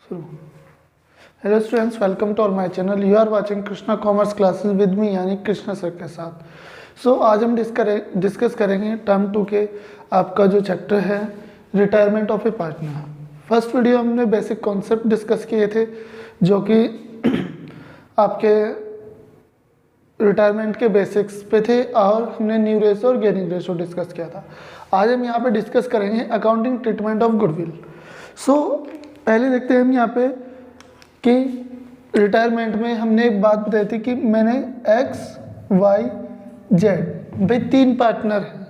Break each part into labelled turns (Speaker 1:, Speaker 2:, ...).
Speaker 1: शुरू। Hello students, welcome to my channel. You are watching Krishna commerce classes with me यानी Krishna sir के साथ। आज हम डिस्कस करेंगे टर्म 2 के आपका जो चैप्टर है retirement of A partner. First video हमने बेसिक कॉन्सेप्ट डिस्कस किए थे जो कि आपके रिटायरमेंट के बेसिक्स पे थे और हमने न्यू रेशो और गेनिंग रेशो डिस्कस किया था। आज हम यहाँ पे डिस्कस करेंगे अकाउंटिंग ट्रीटमेंट ऑफ गुडविल। पहले देखते हैं हम यहाँ पे कि रिटायरमेंट में हमने एक बात बताई थी कि मैंने एक्स वाई जेड भाई 3 पार्टनर हैं।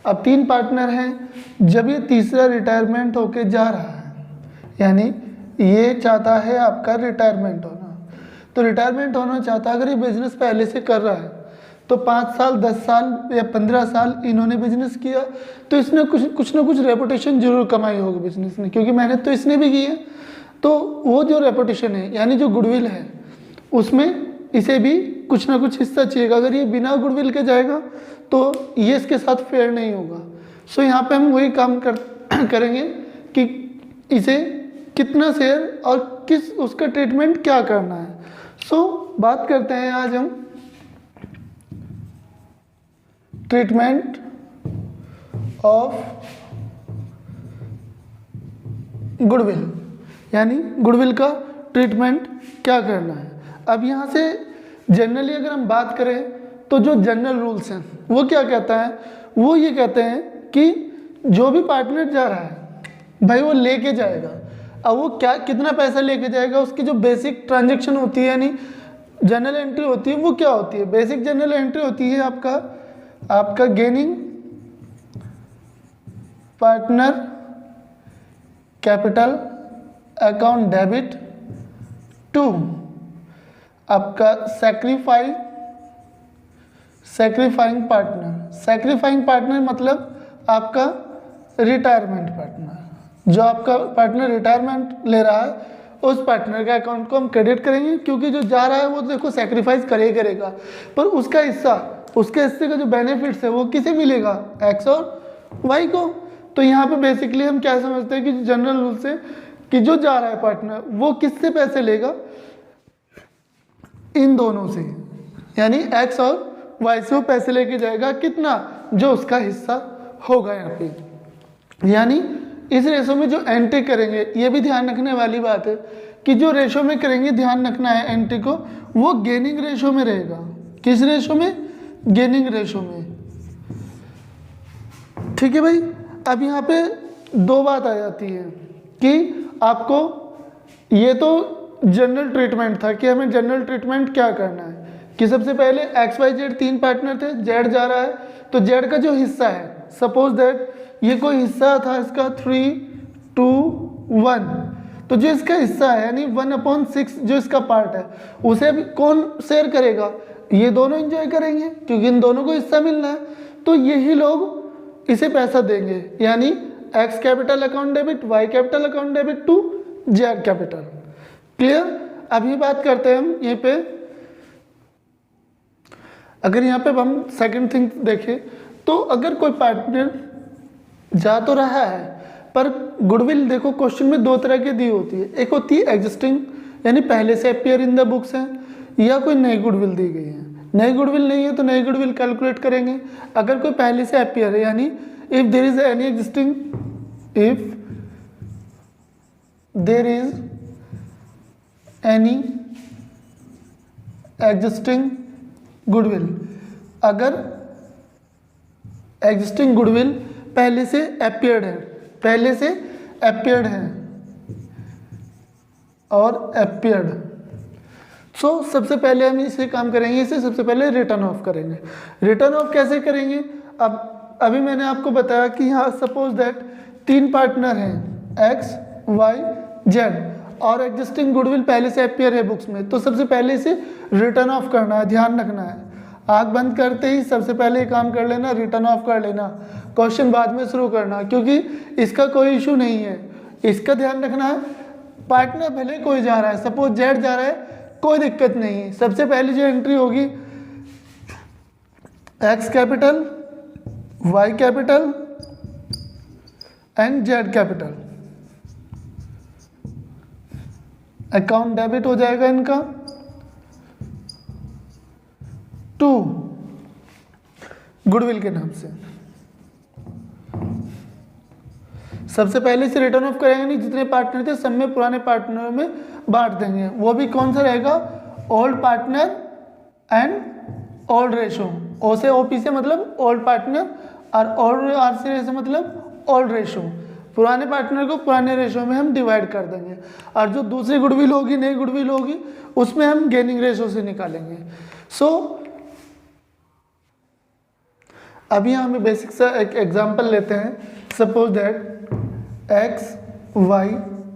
Speaker 1: अब 3 पार्टनर हैं, जब ये तीसरा रिटायरमेंट होके जा रहा है यानी ये चाहता है आपका रिटायरमेंट होना, तो रिटायरमेंट होना चाहता है। अगर ये बिजनेस पहले से कर रहा है तो 5 साल 10 साल या 15 साल इन्होंने बिजनेस किया तो इसने कुछ ना कुछ रेपुटेशन जरूर कमाई होगी बिजनेस ने, क्योंकि मेहनत तो इसने भी की है। तो वो जो रेपुटेशन है यानी जो गुडविल है उसमें इसे भी कुछ ना कुछ हिस्सा चाहिएगा। अगर ये बिना गुडविल के जाएगा तो ये इसके साथ फेयर नहीं होगा। यहाँ पे हम वही काम करेंगे कि इसे कितना शेयर और किस उसका ट्रीटमेंट क्या करना है। बात करते हैं आज हम ट्रीटमेंट ऑफ गुडविल यानी गुडविल का ट्रीटमेंट क्या करना है। अब यहाँ से जनरली अगर हम बात करें तो जो जनरल रूल्स हैं वो क्या कहता है, वो ये कहते हैं कि जो भी पार्टनर जा रहा है भाई वो लेके जाएगा। अब वो क्या कितना पैसा लेके जाएगा, उसकी जो बेसिक ट्रांजैक्शन होती है यानी जनरल एंट्री होती है वो क्या होती है। बेसिक जनरल एंट्री होती है आपका gaining partner capital account debit to आपका सैक्रिफाइंग पार्टनर मतलब आपका रिटायरमेंट पार्टनर। जो आपका पार्टनर रिटायरमेंट ले रहा है उस पार्टनर का अकाउंट को हम क्रेडिट करेंगे, क्योंकि जो जा रहा है वो देखो सैक्रिफाइस करेगा, पर उसका हिस्सा, उसके हिस्से का जो बेनिफिट्स है वो किसे मिलेगा, एक्स और वाई को। तो यहाँ पे बेसिकली हम क्या समझते हैं कि जनरल रूल से कि जो जा रहा है पार्टनर वो किससे पैसे लेगा, इन दोनों से यानी एक्स और वाई से वो पैसे लेके जाएगा। कितना, जो उसका हिस्सा होगा यहाँ पे। यानी इस रेशो में जो एंट्री करेंगे, ये भी ध्यान रखने वाली बात है कि जो रेशो में करेंगे ध्यान रखना है एंट्री को, वो गेनिंग रेशो में रहेगा। किस रेशो में, गेनिंग रेशो में। ठीक है भाई। अब यहाँ पे 2 बात आ जाती है कि आपको ये तो जनरल ट्रीटमेंट था कि हमें जनरल ट्रीटमेंट क्या करना है कि सबसे पहले एक्स वाई जेड 3 पार्टनर थे, जेड जा रहा है तो जेड का जो हिस्सा है, सपोज दैट ये कोई हिस्सा था इसका 3, 2, 1, तो जो इसका हिस्सा है यानी 1/6 जो इसका पार्ट है उसे अभी कौन शेयर करेगा, ये दोनों एंजॉय करेंगे क्योंकि इन दोनों को हिस्सा मिलना है। तो यही लोग इसे पैसा देंगे यानी x capital account debit, Y capital account debit to Z capital. Clear. अभी बात करते हैं हम यहाँ पे, अगर यहाँ पे हम सेकंड थिंग देखें तो अगर कोई पार्टनर जा तो रहा है पर गुडविल देखो क्वेश्चन में 2 तरह की दी होती है। एक होती है एग्जिस्टिंग यानी पहले से अपीयर इन द बुक्स है, या कोई नई गुडविल दी गई है। नई गुडविल नहीं है तो नई गुडविल कैलकुलेट करेंगे। अगर कोई पहले से अपीयर है यानी if there is any existing, if there is any existing goodwill, अगर एग्जिस्टिंग गुडविल पहले से अपीयर्ड है, और अपीयर्ड, सबसे पहले हम इसे काम करेंगे, इसे सबसे पहले रिटर्न ऑफ करेंगे। रिटर्न ऑफ कैसे करेंगे, अब अभी मैंने आपको बताया कि यहाँ सपोज दैट 3 पार्टनर हैं एक्स वाई जेड और एग्जिस्टिंग गुडविल पहले से अपीयर है बुक्स में, तो सबसे पहले इसे रिटर्न ऑफ करना है। ध्यान रखना है, आँख बंद करते ही सबसे पहले ये काम कर लेना, रिटर्न ऑफ कर लेना, क्वेश्चन बाद में शुरू करना, क्योंकि इसका कोई इशू नहीं है। इसका ध्यान रखना है, पार्टनर भले कोई जा रहा है, सपोज जेड जा रहा है, कोई दिक्कत नहीं है। सबसे पहले जो एंट्री होगी x capital, y capital and z capital. Account debit हो जाएगा इनका टू गुडविल के नाम से। सबसे पहले से रिटर्न ऑफ करेंगे नहीं, जितने पार्टनर थे सब में पुराने पार्टनरों में बांट देंगे। वो भी कौन सा रहेगा, old partner and old ratio. O से ओपी से मतलब ओल्ड पार्टनर और ओल्ड आर से मतलब ओल्ड रेशो। पुराने पार्टनर को पुराने रेशो में हम डिवाइड कर देंगे और जो दूसरी गुडविल होगी, नई गुडविल होगी, उसमें हम गेनिंग रेशो से निकालेंगे। सो अभी हम बेसिक सा एक एग्जांपल लेते हैं। Suppose that X Y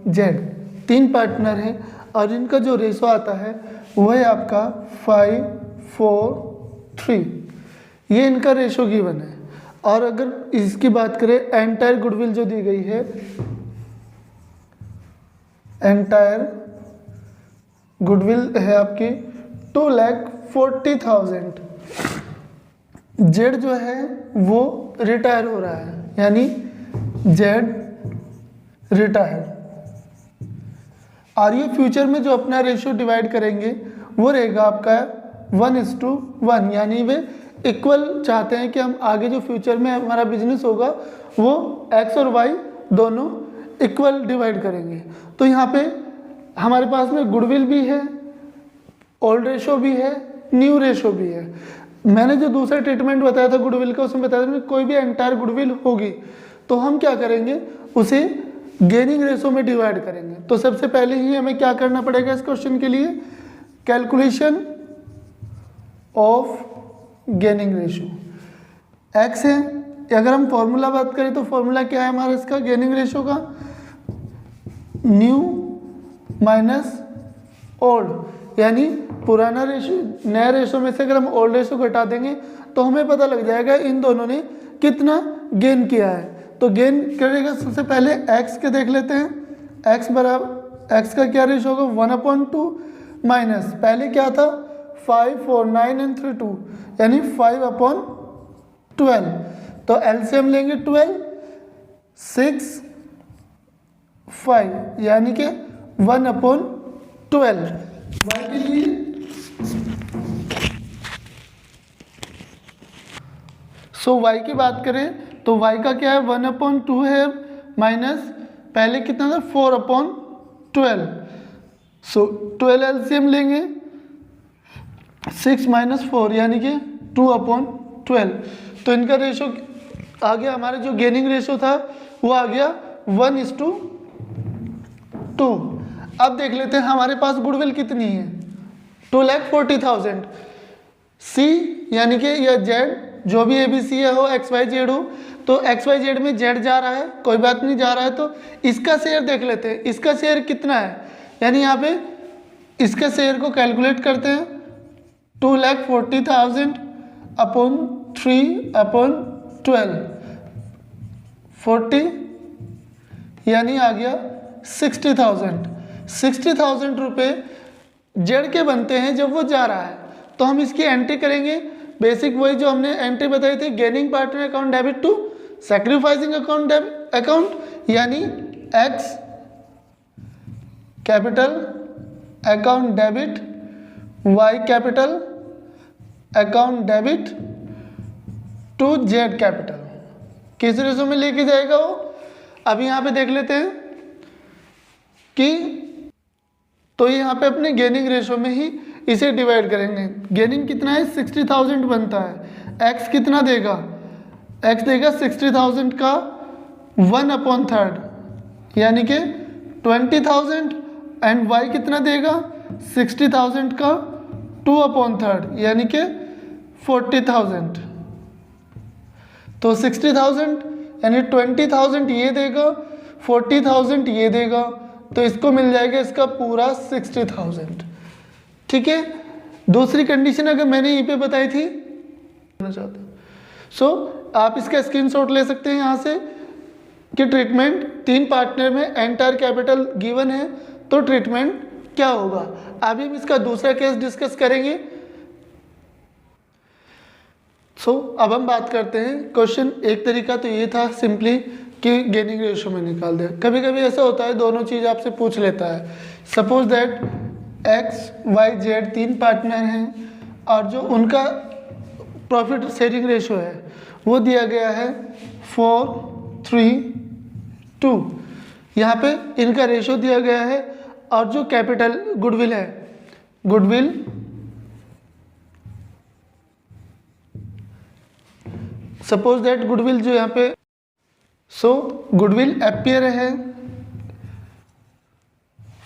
Speaker 1: Z तीन पार्टनर हैं और इनका जो रेशो आता है वो है आपका 5, 4, 3। ये इनका रेशो गिवन है। और अगर इसकी बात करें, एंटायर गुडविल जो दी गई है, एंटायर गुडविल है आपकी 2,40,000। जेड जो है वो रिटायर हो रहा है, यानी जेड रिटायर। और ये फ्यूचर में जो अपना रेशियो डिवाइड करेंगे वो रहेगा आपका 1:1, यानी वे इक्वल चाहते हैं कि हम आगे जो फ्यूचर में हमारा बिजनेस होगा वो एक्स और वाई दोनों इक्वल डिवाइड करेंगे। तो यहाँ पे हमारे पास में गुडविल भी है, ओल्ड रेशो भी है, न्यू रेशो भी है। मैंने जो दूसरा ट्रीटमेंट बताया था गुडविल का, उसमें बताया था कोई भी एंटायर गुडविल होगी तो हम क्या करेंगे, उसे गेनिंग रेशो में डिवाइड करेंगे। तो सबसे पहले ही हमें क्या करना पड़ेगा इस क्वेश्चन के लिए, calculation of gaining ratio. X है, अगर हम फॉर्मूला बात करें तो फॉर्मूला क्या है हमारा इसका गेनिंग रेशो का, न्यू माइनस ओल्ड, यानी पुराना रेशो नया रेशो में से अगर हम ओल्ड रेशो घटा देंगे तो हमें पता लग जाएगा इन दोनों ने कितना गेन किया है। तो गेन करेगा, सबसे पहले एक्स के देख लेते हैं। एक्स बराबर, एक्स का क्या रेशो होगा 1/2 माइनस पहले क्या था 5, 4, 9 एंड 3, 2, यानी 5/12। तो एलसीएम लेंगे 12, 6, 5, यानी कि 1/12। वाई के लिए वाई की बात करें तो वाई का क्या है 1/2 है, माइनस पहले कितना था 4/12। 12 एलसीएम लेंगे, 6 - 4 यानी कि 2/12। तो इनका रेशो आ गया, हमारा जो गेनिंग रेशो था वो आ गया 1:2। अब देख लेते हैं हमारे पास गुडविल कितनी है, 2,40,000। सी यानी कि यह जेड, जो भी एबीसी हो, एक्स वाई जेड हो, तो एक्स वाई जेड में जेड जा रहा है, कोई बात नहीं जा रहा है, तो इसका शेयर देख लेते हैं, इसका शेयर कितना है। यानी यहाँ पे इसका शेयर को कैलकुलेट करते हैं, 2,40,000 अपॉन 3/12, 40 यानी आ गया 60,000। 60,000 रुपये जेड के बनते हैं जब वो जा रहा है। तो हम इसकी एंट्री करेंगे, बेसिक वही जो हमने एंट्री बताई थी, gaining partner account debit to sacrificing account, यानी x capital account debit, Y capital account debit to Z capital. किस रेशो में लेके जाएगा वो, अभी यहाँ पे देख लेते हैं कि तो यहाँ पे अपने गेनिंग रेशो में ही इसे डिवाइड करेंगे। गेनिंग कितना है 60,000 बनता है, एक्स कितना देगा, एक्स देगा 60,000 का 1/3 यानी कि 20,000, एंड वाई कितना देगा 60,000 का 2/3 यानी कि 40,000। तो 60,000 यानी 20,000 ये देगा, 40,000 ये देगा, तो इसको मिल जाएगा इसका पूरा 60,000। ठीक है, दूसरी कंडीशन अगर मैंने यहीं पे बताई थी आप इसका स्क्रीनशॉट ले सकते हैं यहाँ से कि ट्रीटमेंट तीन पार्टनर में एंटायर कैपिटल गिवन है तो ट्रीटमेंट क्या होगा। अभी हम इसका दूसरा केस डिस्कस करेंगे। अब हम बात करते हैं क्वेश्चन। एक तरीका तो ये था सिंपली कि गेनिंग रेशो में निकाल दे। कभी कभी ऐसा होता है दोनों चीज़ आपसे पूछ लेता है। Suppose that X Y Z 3 partner हैं और जो उनका प्रॉफिट शेयरिंग रेशो है वो दिया गया है 4:3:2। यहाँ पे इनका रेशो दिया गया है और जो कैपिटल गुडविल है, गुडविल सपोज दैट गुडविल जो यहाँ पे गुडविल एपियर है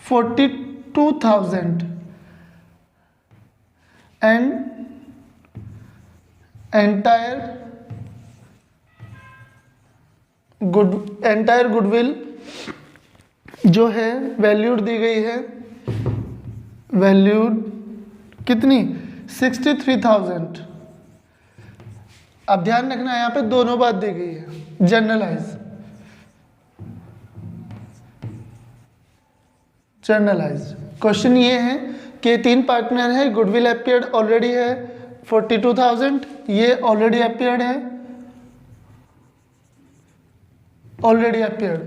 Speaker 1: 42,000 एंड एंटायर गुडविल जो है वैल्यूड दी गई है, वैल्यूड कितनी 63,000। अब ध्यान रखना यहाँ पे दोनों बात दी गई है, जर्नलाइज क्वेश्चन ये है कि 3 पार्टनर है, गुडविल एपियर्ड ऑलरेडी है 42,000, ये ऑलरेडी एपियर्ड है, ऑलरेडी अपियर्ड।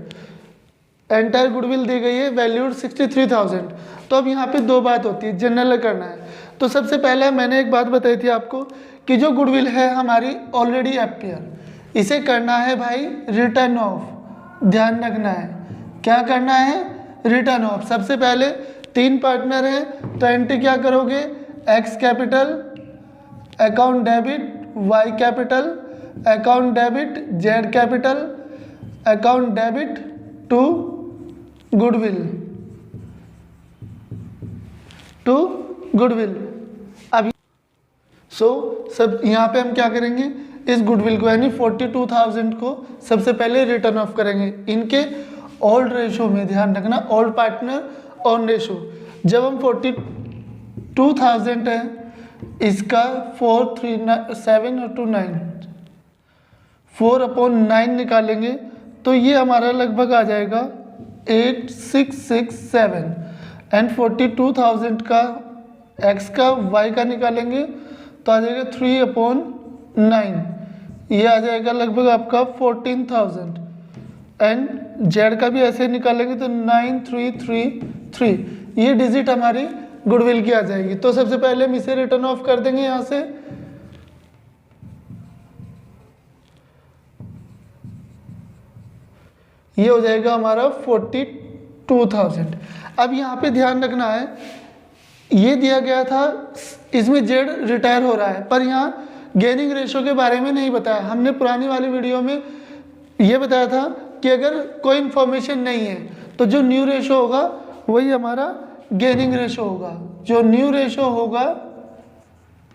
Speaker 1: एंटायर गुडविल दी गई है वैल्यूड 63,000। तो अब यहाँ पे दो बात होती है, जनरल करना है। तो सबसे पहले मैंने एक बात बताई थी आपको कि जो गुडविल है हमारी ऑलरेडी अपियर, इसे करना है भाई रिटर्न ऑफ। ध्यान रखना है क्या करना है, रिटर्न ऑफ। सबसे पहले 3 पार्टनर हैं तो एंट्री क्या करोगे, X capital account debit Y capital account debit Z capital account debit to goodwill अब सब यहाँ पे हम क्या करेंगे, इस गुडविल को यानी 42,000 को सबसे पहले रिटर्न ऑफ करेंगे इनके ओल्ड रेशो में। ध्यान रखना ओल्ड पार्टनर ऑन रेशो। जब हम 42,000 है इसका 437 और 29 4/9 निकालेंगे तो ये हमारा लगभग आ जाएगा 8667 एंड 42,000 का x का y का निकालेंगे तो आ जाएगा 3/9, ये आ जाएगा लगभग आपका 14,000 एंड z का भी ऐसे निकालेंगे तो 9333, ये डिजिट हमारी गुडविल की आ जाएगी। तो सबसे पहले हम इसे रिटर्न ऑफ कर देंगे यहाँ से। ये हो जाएगा हमारा 42,000। अब यहाँ पे ध्यान रखना है, ये दिया गया था इसमें जेड रिटायर हो रहा है पर यहाँ गेनिंग रेशो के बारे में नहीं बताया। हमने पुरानी वाली वीडियो में ये बताया था कि अगर कोई इन्फॉर्मेशन नहीं है तो जो न्यू रेशो होगा वही हमारा गेनिंग रेशो होगा, जो न्यू रेशो होगा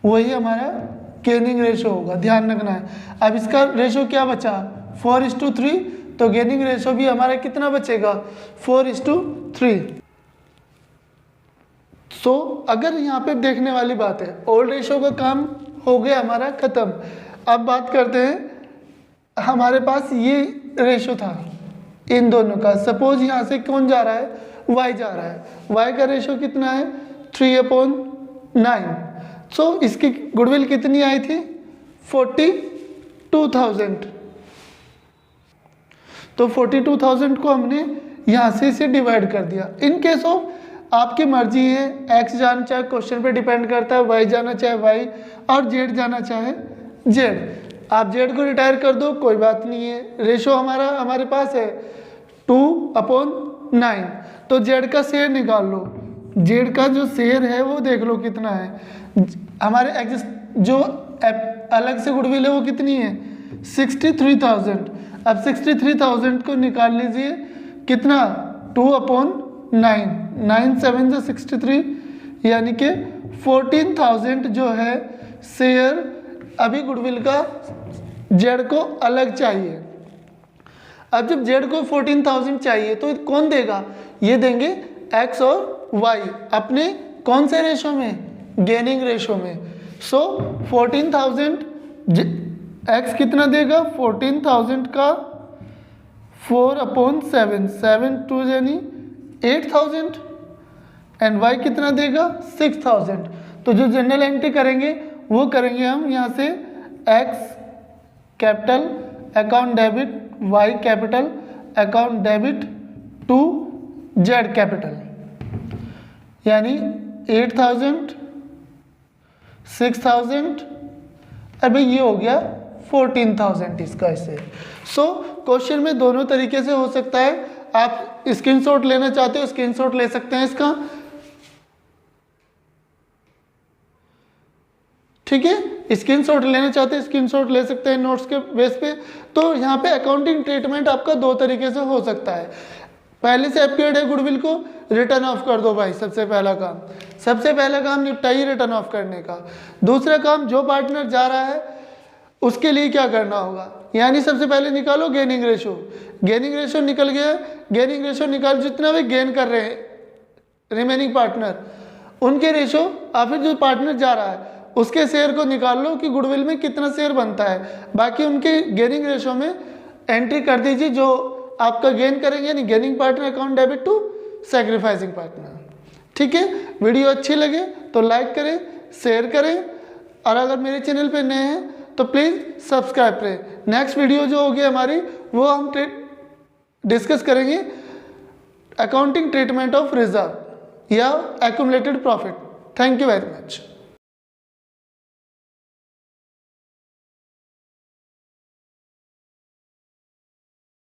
Speaker 1: वही हमारा गेनिंग रेशो होगा। ध्यान रखना है। अब इसका रेशो क्या बचा 4:3, तो गेनिंग रेशो भी हमारा कितना बचेगा 4:3। अगर यहाँ पे देखने वाली बात है, ओल्ड रेशो का काम हो गया हमारा खत्म। अब बात करते हैं, हमारे पास ये रेशो था इन दोनों का। सपोज यहाँ से कौन जा रहा है, y जा रहा है, y का रेशो कितना है 3/9। इसकी गुडविल कितनी आई थी 42,000। तो 42,000 को हमने यहाँ से इसे डिवाइड कर दिया। इन केस ऑफ आपकी मर्जी है, x जाना चाहे क्वेश्चन पे डिपेंड करता है, y जाना चाहे y और z जाना चाहे z। आप z को रिटायर कर दो कोई बात नहीं है। रेशो हमारे पास है 2/9, तो z का शेयर निकाल लो। z का जो शेयर है वो देख लो कितना है। हमारे जो अलग से गुडविल है वो कितनी है 63,000। अब 63,000 को निकाल लीजिए कितना 2/9, 9 7 से 63 यानी कि 14,000 जो है शेयर अभी गुडविल का जेड को अलग चाहिए। अब जब जेड को 14,000 चाहिए तो कौन देगा, ये देंगे एक्स और वाई अपने कौन से रेशो में, गेनिंग रेशो में। 14,000 एक्स कितना देगा 14,000 का 4/7, 7 2 यानी 8,000 एंड वाई कितना देगा 6,000। तो जो जनरल एंट्री करेंगे वो करेंगे हम यहाँ से X capital account debit Y capital account debit to Z capital, यानी 8,000 6,000 अभी ये हो गया 14,000 इसका ऐसे। सो क्वेश्चन में दोनों तरीके से हो सकता है, आप स्क्रीनशॉट लेना चाहते हो स्क्रीनशॉट ले सकते हैं इसका, ठीक है, स्क्रीनशॉट लेना चाहते हैं स्क्रीनशॉट ले सकते हैं नोट्स के बेस पे। तो यहाँ पे अकाउंटिंग ट्रीटमेंट आपका दो तरीके से हो सकता है। पहले से अपियर्ड है गुडविल को रिटर्न ऑफ कर दो भाई, सबसे पहला काम निपटाइए रिटर्न ऑफ करने का। दूसरा काम जो पार्टनर जा रहा है उसके लिए क्या करना होगा, यानी सबसे पहले निकालो गेनिंग रेशो। गेनिंग रेशो निकल गया, गेनिंग रेशो निकाल जितना भी गेन कर रहे हैं रिमेनिंग पार्टनर उनके रेशो, और फिर जो पार्टनर जा रहा है उसके शेयर को निकाल लो कि गुडविल में कितना शेयर बनता है, बाकी उनके गेनिंग रेशो में एंट्री कर दीजिए जो आपका गेन करेंगे, यानी gaining partner account debit to sacrificing partner. ठीक है, वीडियो अच्छी लगे तो लाइक करें, शेयर करें, और अगर मेरे चैनल पे नए हैं तो प्लीज़ सब्सक्राइब करें। नेक्स्ट वीडियो जो होगी हमारी वो हम डिस्कस करेंगे अकाउंटिंग ट्रीटमेंट ऑफ रिजर्व या accumulated profit. Thank you very much.